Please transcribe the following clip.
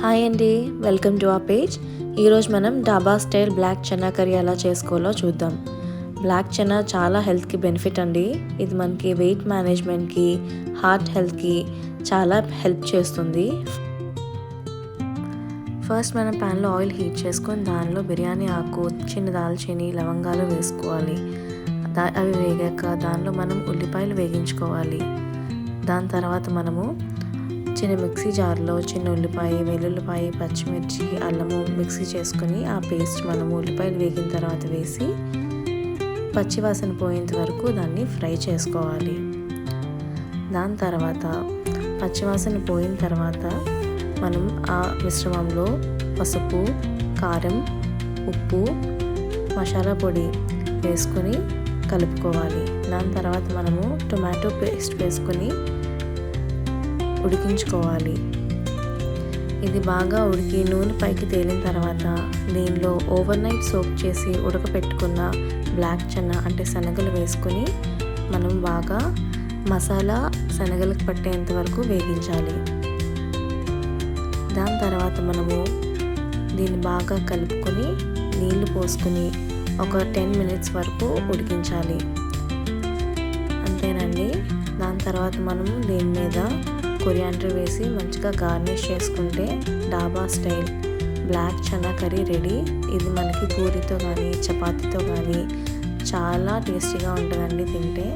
Hi అండి, welcome to our page. ఈరోజు మనం డాబా స్టైల్ బ్లాక్ చనా కర్రీ ఎలా చేసుకోవాలో చూద్దాం. బ్లాక్ చనా చాలా హెల్త్కి బెనిఫిట్ అండి. ఇది మనకి వెయిట్ మేనేజ్మెంట్కి, హార్ట్ హెల్త్కి చాలా హెల్ప్ చేస్తుంది. ఫస్ట్ మనం ప్యాన్లో ఆయిల్ హీట్ చేసుకొని దానిలో బిర్యానీ ఆకు, చిన్న దాల్చిని, లవంగాలు వేసుకోవాలి. అవి వేగాక దానిలో మనం ఉల్లిపాయలు వేగించుకోవాలి. దాని తర్వాత మనము చిన్న మిక్సీ జార్లో చిన్న ఉల్లిపాయ, వెల్లుల్లిపాయ, పచ్చిమిర్చి, అల్లము మిక్సీ చేసుకొని ఆ పేస్ట్ మనము ఉల్లిపాయలు వేగిన తర్వాత వేసి పచ్చివాసన పోయేంత వరకు దాన్ని ఫ్రై చేసుకోవాలి. దాని తర్వాత పచ్చివాసన పోయిన తర్వాత మనం ఆ మిశ్రమంలో పసుపు, కారం, ఉప్పు, మసాలా పొడి వేసుకొని కలుపుకోవాలి. దాని తర్వాత మనము టొమాటో పేస్ట్ వేసుకొని ఉడికించుకోవాలి. ఇది బాగా ఉడికి నూనె పైకి తేలిన తర్వాత దీనిలో ఓవర్ నైట్ సోక్ చేసి ఉడకపెట్టుకున్న బ్లాక్ చనా అంటే శనగలు వేసుకొని మనం బాగా మసాలా శనగలకు పట్టేంత వరకు వేగించాలి. దాని తర్వాత మనము దీన్ని బాగా కలుపుకొని నీళ్లు పోసుకొని ఒక 10 minutes వరకు ఉడికించాలి. అంతేనండి. దాని తర్వాత మనము దీని మీద కొరియాండర్ వేసి మంచిగా గార్నిష్ చేసుకుంటే dhaba style black chana curry ready. ఇది మనకి పూరితో కానీ చపాతీతో కానీ చాలా టేస్టీగా ఉంటుందండి తింటే.